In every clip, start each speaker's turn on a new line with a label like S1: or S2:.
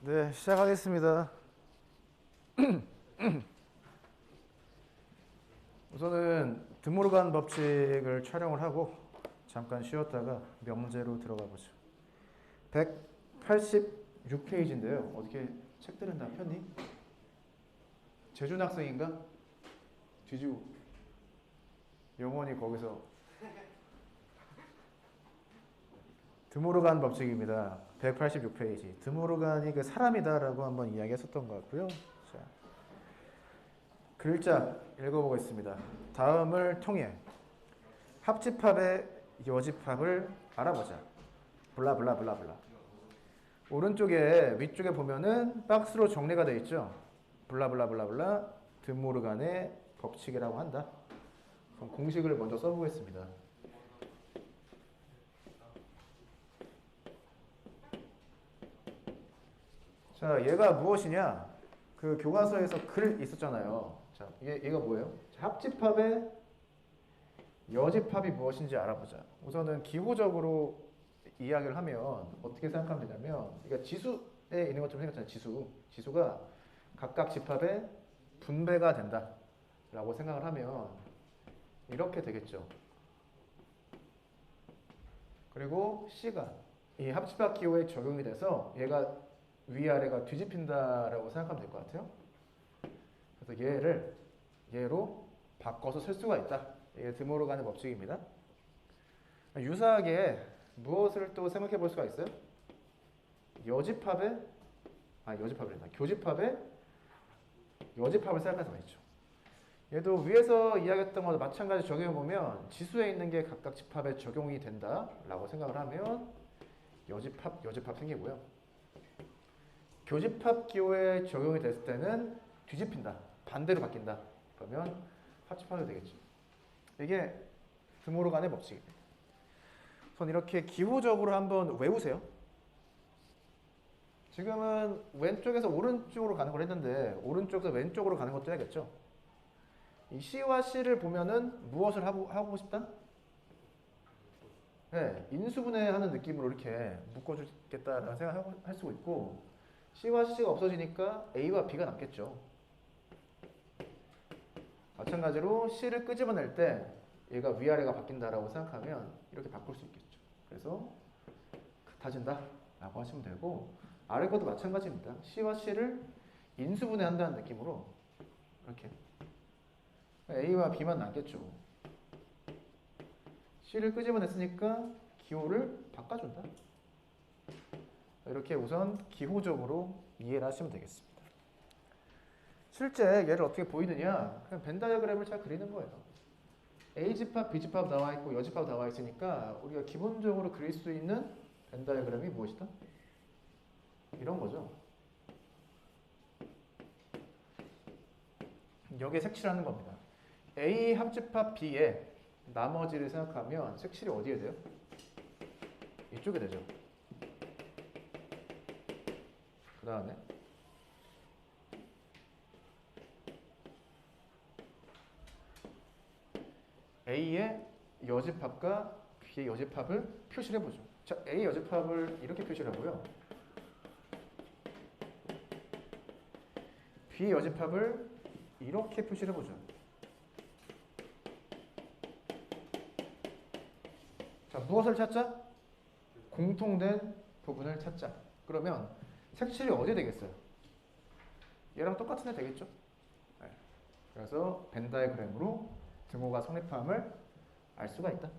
S1: 네, 시작하겠습니다. 우선은 드모르간 법칙을 촬영을 하고 잠깐 쉬었다가 명제로 들어가 보죠. 186페이지인데요. 어떻게 책들은 다 폈니? 재준 학생인가? 뒤지고 영원히 거기서 드모르간 법칙입니다. 186페이지. 드모르간이 그 사람이다라고 한번 이야기했었던 것 같고요. 자, 글자 읽어보겠습니다. 다음을 통해 합집합의 여집합을 알아보자. 블라블라블라블라. 오른쪽에 위쪽에 보면은 박스로 정리가 되어 있죠. 블라블라블라블라 드모르간의 법칙이라고 한다. 그럼 공식을 먼저 써보겠습니다. 자, 얘가 무엇이냐? 그 교과서에서 글 있었잖아요. 자, 얘가 뭐예요? 합집합의 여집합이 무엇인지 알아보자. 우선은 기호적으로 이야기를 하면 어떻게 생각하면 되냐면, 그러니까 지수에 있는 것처럼 생각하잖아요. 지수가 각각 집합의 분배가 된다라고 생각을 하면 이렇게 되겠죠. 그리고 C가 이 합집합 기호에 적용이 돼서 얘가 위아래가 뒤집힌다라고 생각하면 될 것 같아요. 그래서 얘로 바꿔서 쓸 수가 있다. 이게 드모르간의 법칙입니다. 유사하게 무엇을 또 생각해 볼 수가 있어요? 교집합의 여집합을 생각할 수가 있죠. 얘도 위에서 이야기했던 것과 마찬가지 적용해 보면 지수에 있는 게 각각 집합에 적용이 된다라고 생각을 하면 여집합 생기고요. 교집합 기호에 적용이 됐을 때는 뒤집힌다. 반대로 바뀐다. 그러면 합집합이 되겠죠. 이게 드모르간의 법칙입니다. 우선 이렇게 기호적으로 한번 외우세요. 지금은 왼쪽에서 오른쪽으로 가는 걸 했는데 오른쪽에서 왼쪽으로 가는 것도 해야겠죠. 이 C와 C를 보면은 무엇을 하고 싶다? 네, 인수분해하는 느낌으로 이렇게 묶어주겠다라는 생각을 할 수 있고, C와 C가 없어지니까 A와 B가 남겠죠. 마찬가지로 C를 끄집어낼 때 얘가 위아래가 바뀐다라고 생각하면 이렇게 바꿀 수 있겠죠. 그래서 같아진다 라고 하시면 되고, 아래 것도 마찬가지입니다. C와 C를 인수분해한다는 느낌으로 이렇게 A와 B만 남겠죠. C를 끄집어냈으니까 기호를 바꿔준다. 이렇게 우선 기호적으로 이해를 하시면 되겠습니다. 실제 얘를 어떻게 보이느냐? 그냥 벤 다이어그램을 잘 그리는 거예요. A집합, B집합 나와 있고 여집합 나와 있으니까 우리가 기본적으로 그릴 수 있는 벤 다이어그램이 무엇이다? 이런 거죠. 여기에 색칠하는 겁니다. A 합집합 B에 나머지를 생각하면 색칠이 어디에 돼요? 이쪽에 되죠. 그 다음에 A의 여집합과 B의 여집합을 표시를 해보죠. 자, A 여집합을 이렇게 표시를 하고요. B의 여집합을 이렇게 표시를 해보죠. 자, 무엇을 찾자? 공통된 부분을 찾자. 그러면 색칠이 어디에 되겠어요? 얘랑 똑같은 애 되겠죠? 네. 그래서 벤 다이어그램으로 등호가 성립함을 알 수가 있다.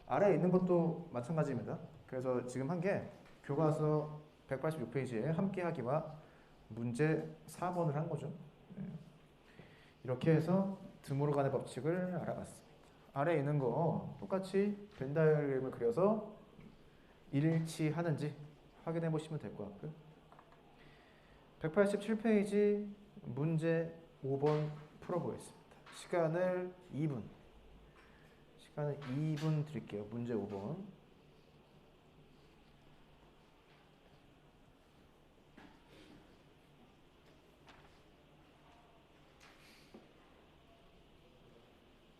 S1: 아래에 있는 것도 마찬가지입니다. 그래서 지금 한 게 교과서 186페이지에 함께하기와 문제 4번을 한 거죠. 네. 이렇게 해서 드모르간의 법칙을 알아봤습니다. 아래에 있는 거 똑같이 벤 다이어그램을 그려서 일치하는지 확인해 보시면 될 것 같고요. 187페이지 문제 5번 풀어보겠습니다. 시간을 2분 드릴게요. 문제 5번.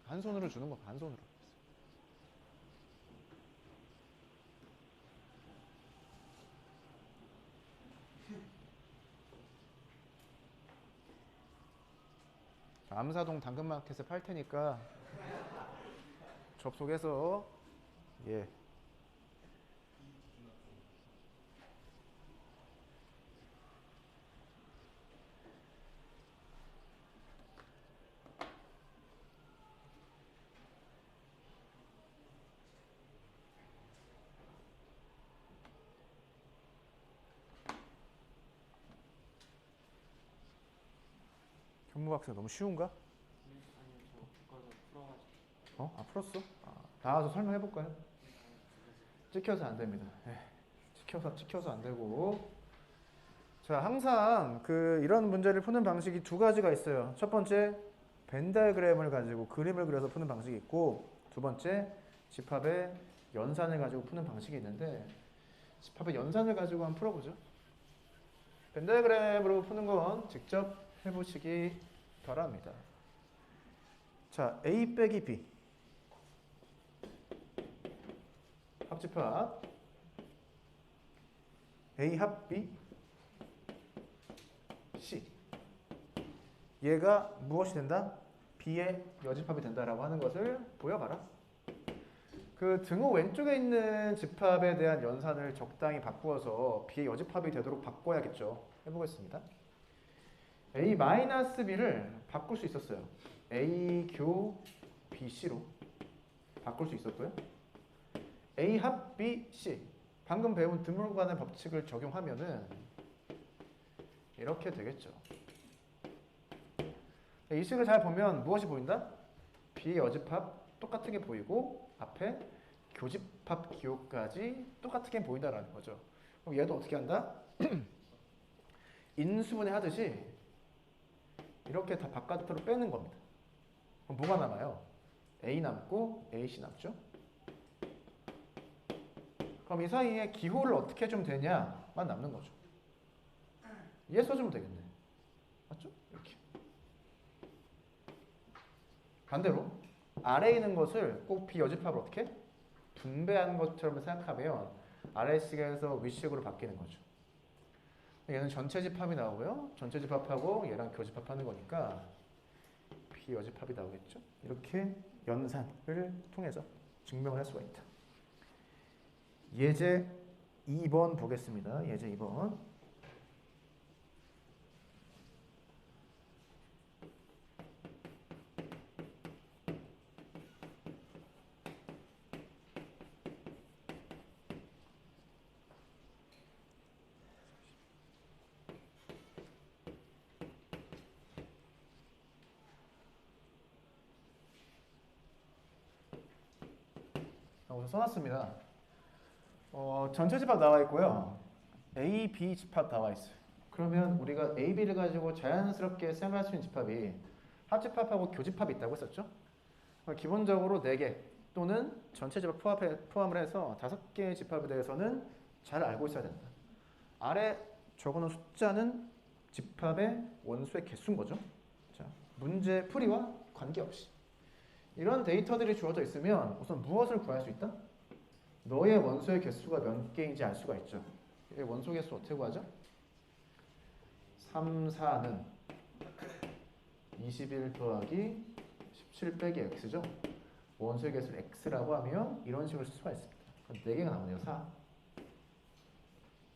S1: 한 손으로 주는 거, 한 손으로. 암사동 당근마켓에 팔 테니까 접속해서 예. 현무학생 너무 쉬운가?
S2: 아니요, 저 그거는 풀어가지고.
S1: 아 풀었어? 나와서 설명해 볼까요? 찍혀서 안 됩니다. 찍혀서 안 되고. 자, 항상 이런 문제를 푸는 방식이 두 가지가 있어요. 첫 번째, 벤 다이어그램을 가지고 그림을 그려서 푸는 방식이 있고, 두 번째, 집합의 연산을 가지고 푸는 방식이 있는데, 집합의 연산을 가지고 한번 풀어보죠. 벤 다이어그램으로 푸는 건 직접 해보시기 바랍니다. 자, A 빼기 B. 합집합. A 합 B. C. 얘가 무엇이 된다? B의 여집합이 된다라고 하는 것을 보여봐라. 그 등호 왼쪽에 있는 집합에 대한 연산을 적당히 바꾸어서 B의 여집합이 되도록 바꿔야겠죠. 해보겠습니다. A-B를 바꿀 수 있었어요. A 교 BC로 바꿀 수 있었고요. A 합 B, C. 방금 배운 드물관의 법칙을 적용하면은 이렇게 되겠죠. 이 식을 잘 보면 무엇이 보인다? B의 여집합 똑같은 게 보이고 앞에 교집합 기호까지 똑같은 게 보인다라는 거죠. 그럼 얘도 어떻게 한다? 인수분해 하듯이 이렇게 다 바깥으로 빼는 겁니다. 그럼 뭐가 남아요? A 남고 AC 남죠? 그럼 이 사이에 기호를 어떻게 해주면 되냐만 남는 거죠. 얘 써주면 되겠네. 맞죠? 이렇게. 반대로 아래에 있는 것을 꼭 비여집합을 어떻게? 분배하는 것처럼 생각하면 아래식에서 윗식으로 바뀌는 거죠. 얘는 전체 집합이 나오고요. 전체 집합하고 얘랑 교집합하는 거니까 비여집합이 나오겠죠. 이렇게 연산을 통해서 증명을 할 수가 있다. 예제 2번 보겠습니다. 예제 2번. 우선 써놨습니다. 전체 집합 나와 있고요. A, B 집합 나와 있어요. 그러면 우리가 A, B를 가지고 자연스럽게 생각할 수 있는 집합이 합집합하고 교집합이 있다고 했었죠. 기본적으로 4개 또는 전체 집합 포함을 해서 5개의 집합에 대해서는 잘 알고 있어야 된다. 아래 적어놓은 숫자는 집합의 원수의 개수인 거죠. 자, 문제 풀이와 관계없이 이런 데이터들이 주어져 있으면 우선 무엇을 구할 수 있다? 너의 원소의 개수가 몇 개인지 알 수가 있죠. 원소 개수 어떻게 구하죠? 3, 4는 21 더하기 17 빼기 x죠. 원소의 개수를 x라고 하면 이런 식으로 쓸 수가 있습니다. 그럼 4개가 나오네요. 4.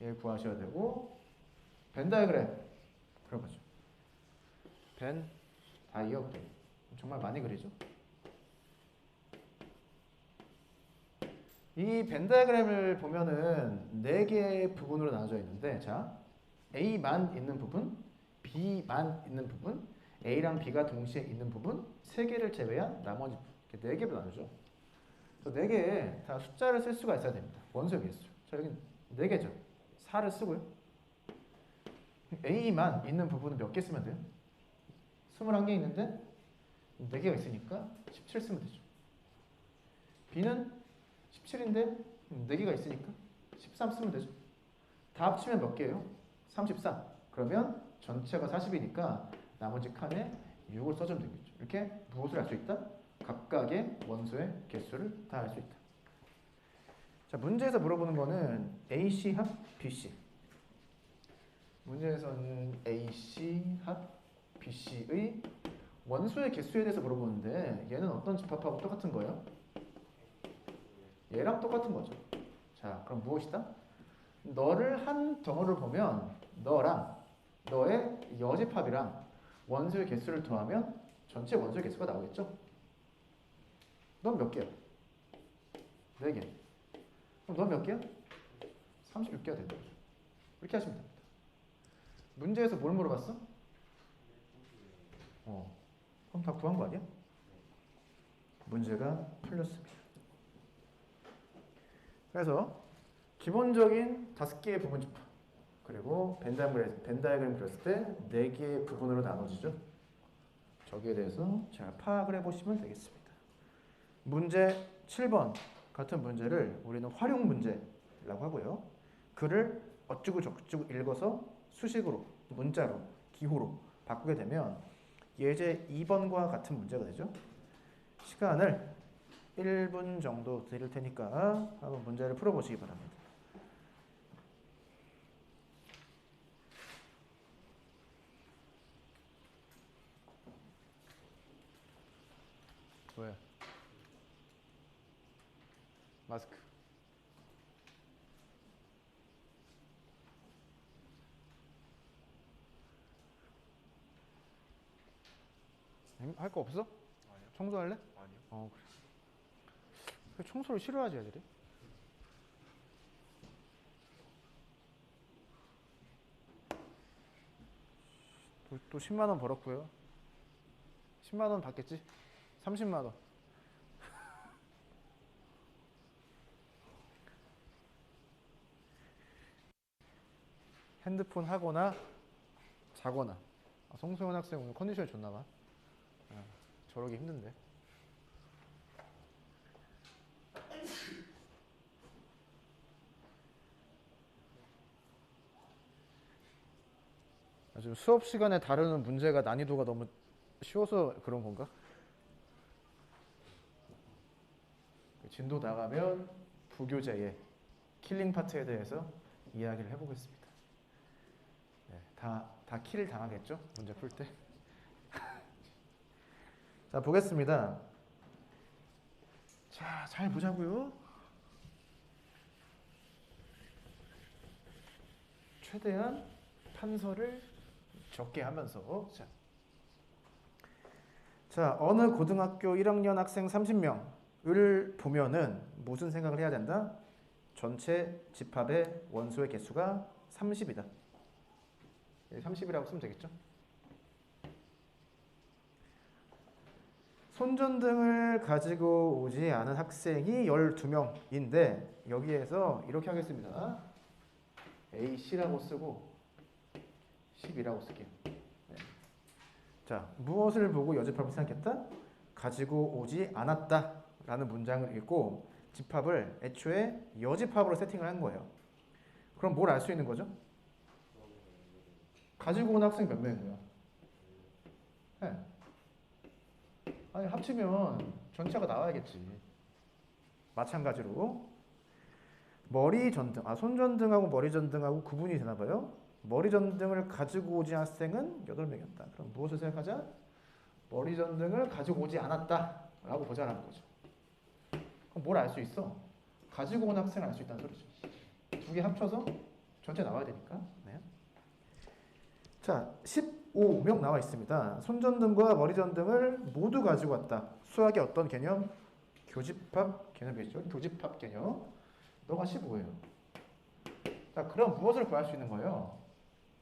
S1: 얘 구하셔야 되고 벤 다이어그램 그려보죠. 벤 다이어그램 정말 많이 그리죠. 이 벤 다이어그램을 보면은 4개의 부분으로 나눠져 있는데, 자, A만 있는 부분, B만 있는 부분, A랑 B가 동시에 있는 부분, 3개를 제외한 나머지 4개로 나누죠. 그래서 4개에 다 숫자를 쓸 수가 있어야 됩니다. 원소의 개수. 자, 여기 4개죠. 4를 쓰고요. A만 있는 부분은 몇 개 쓰면 돼요? 21개 있는데 4개가 있으니까 17 쓰면 되죠. B는 17인데 4개가 있으니까 13 쓰면 되죠. 다 합치면 몇 개예요? 33. 그러면 전체가 40이니까 나머지 칸에 6을 써주면 되겠죠. 이렇게 무엇을 알 수 있다? 각각의 원소의 개수를 다 알 수 있다. 자, 문제에서 물어보는 거는 AC 합 BC. 문제에서는 AC 합 BC의 원소의 개수에 대해서 물어보는데 얘는 어떤 집합하고 똑같은 거예요? 얘랑 똑같은 거죠. 자, 그럼 무엇이다? 너를 한 덩어리를 보면 너랑 너의 여집합이랑 원소의 개수를 더하면 전체 원소의 개수가 나오겠죠? 넌 몇 개야? 4개. 그럼 넌 몇 개야? 36개가 되는 거죠. 이렇게 하시면 됩니다. 문제에서 뭘 물어봤어? 그럼 다 구한 거 아니야? 문제가 풀렸습니다. 그래서 기본적인 5개의 부분 집합 그리고 벤 다이어그램 그렸을 때 4개의 부분으로 나눠지죠. 저기에 대해서 잘 파악을 해보시면 되겠습니다. 문제 7번 같은 문제를 우리는 활용 문제라고 하고요. 글을 어쩌고 저쩌고 읽어서 수식으로, 문자로, 기호로 바꾸게 되면 예제 2번과 같은 문제가 되죠. 시간을 1분 정도 드릴 테니까 한번 문제를 풀어보시기 바랍니다. 왜? 마스크. 할 거 없어?
S3: 아니요.
S1: 청소할래?
S3: 아니요.
S1: 그래. 청소를 싫어하지 애들이. 또 10만 원 벌었고요. 10만 원 받겠지? 30만 원. 핸드폰 하거나 자거나. 송소연 학생 오늘 컨디션이 좋나 봐. 저러기 힘든데. 지금 수업 시간에 다루는 문제가 난이도가 너무 쉬워서 그런 건가? 진도 나가면 부교재의 킬링 파트에 대해서 이야기를 해보겠습니다. 네, 다 킬 당하겠죠? 문제 풀 때. 자, 보겠습니다. 자, 잘 보자고요. 최대한 판서를 적게 하면서 자, 어느 고등학교 1학년 학생 30명을 보면은 무슨 생각을 해야 된다? 전체 집합의 원소의 개수가 30이다. 30이라고 쓰면 되겠죠? 손전등을 가지고 오지 않은 학생이 12명인데 여기에서 이렇게 하겠습니다. AC라고 쓰고 10이라고 쓸게요. 네. 자, 무엇을 보고 여집합을 생각했다? 가지고 오지 않았다 라는 문장을 읽고 집합을 애초에 여집합으로 세팅을 한 거예요. 그럼 뭘 알 수 있는 거죠? 가지고 온 학생 몇 명인 거야? 네. 아니 합치면 전체가 나와야겠지. 마찬가지로 머리 전등, 손전등하고 머리 전등하고 구분이 되나 봐요. 머리 전등을 가지고 오지 않은 학생은 8명이었다. 그럼 무엇을 생각하자? 머리 전등을 가지고 오지 않았다 라고 보자라는 거죠. 그럼 뭘 알 수 있어? 가지고 온 학생을 알 수 있다는 소리죠. 두 개 합쳐서 전체 나와야 되니까. 네. 자, 15명 나와 있습니다. 손전등과 머리전등을 모두 가지고 왔다. 수학의 어떤 개념? 교집합 개념이죠. 교집합 개념. 너가 15예요. 자, 그럼 무엇을 구할 수 있는 거예요?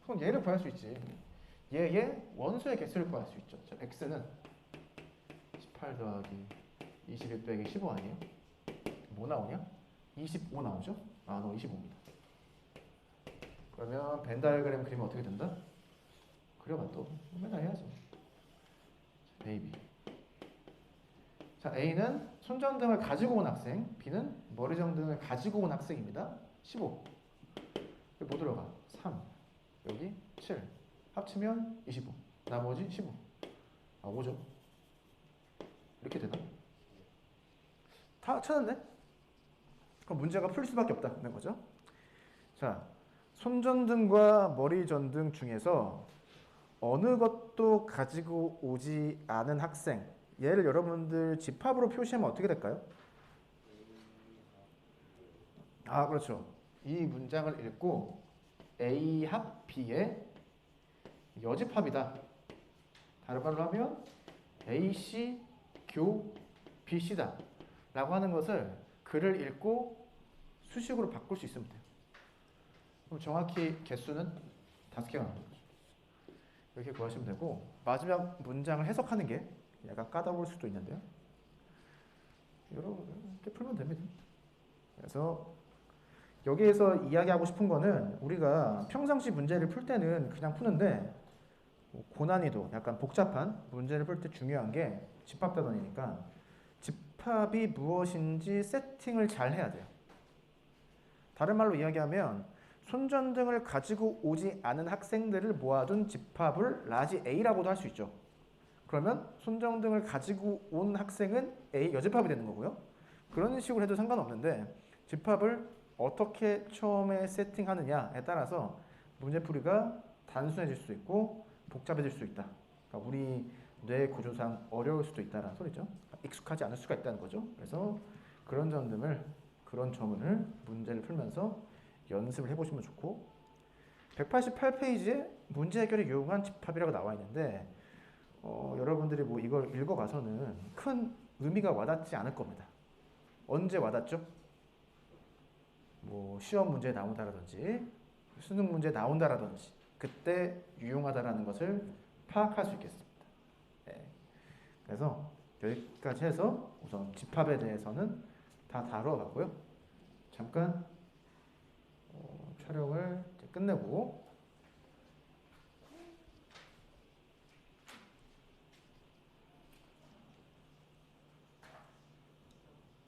S1: 그럼 얘를 구할 수 있지. 얘의 원소의 개수를 구할 수 있죠. 자, x는 18 더하기 21 빼기 15 아니에요? 뭐 나오냐? 25 나오죠? 너 25입니다. 그러면 벤 다이어그램 그리면 어떻게 된다? 그려봐 또. 맨날 해야지. 베이비. 자, A는 손전등을 가지고 온 학생, B는 머리전등을 가지고 온 학생입니다. 15. 여기 뭐 들어가? 3. 여기 7. 합치면 25. 나머지 15. 5죠. 이렇게 되나? 다 찾았네? 그럼 문제가 풀 수밖에 없다는 거죠. 자, 손전등과 머리전등 중에서 어느 것도 가지고 오지 않은 학생. 얘를 여러분들 집합으로 표시하면 어떻게 될까요? 아, 그렇죠. 이 문장을 읽고 A 합 B의 여집합이다. 다른 말로 하면 AC 교 BC다 라고 하는 것을 글을 읽고 수식으로 바꿀 수 있으면 돼요. 그럼 정확히 개수는 5개가 나오는 거죠. 이렇게 구하시면 되고, 마지막 문장을 해석하는 게 약간 까다로울 수도 있는데요. 이렇게 풀면 됩니다. 그래서 여기에서 이야기하고 싶은 거는, 우리가 평상시 문제를 풀 때는 그냥 푸는데 고난이도 약간 복잡한 문제를 풀 때 중요한 게 집합단원이니까 집합이 무엇인지 세팅을 잘 해야 돼요. 다른 말로 이야기하면 손전등을 가지고 오지 않은 학생들을 모아둔 집합을 라지 A라고도 할 수 있죠. 그러면 손전등을 가지고 온 학생은 A 여집합이 되는 거고요. 그런 식으로 해도 상관없는데, 집합을 어떻게 처음에 세팅하느냐에 따라서 문제풀이가 단순해질 수 있고 복잡해질 수 있다. 그러니까 우리 뇌 구조상 어려울 수도 있다는 소리죠. 익숙하지 않을 수가 있다는 거죠. 그래서 그런 점을 문제를 풀면서 연습을 해보시면 좋고, 188페이지에 문제 해결에 유용한 집합이라고 나와 있는데, 여러분들이 뭐 이걸 읽어가서는 큰 의미가 와닿지 않을 겁니다. 언제 와닿죠? 뭐 시험 문제에 나온다라든지 수능 문제에 나온다라든지 그때 유용하다라는 것을 파악할 수 있겠습니다. 네. 그래서 여기까지 해서 우선 집합에 대해서는 다 다뤄봤고요. 잠깐 촬영을 이제 끝내고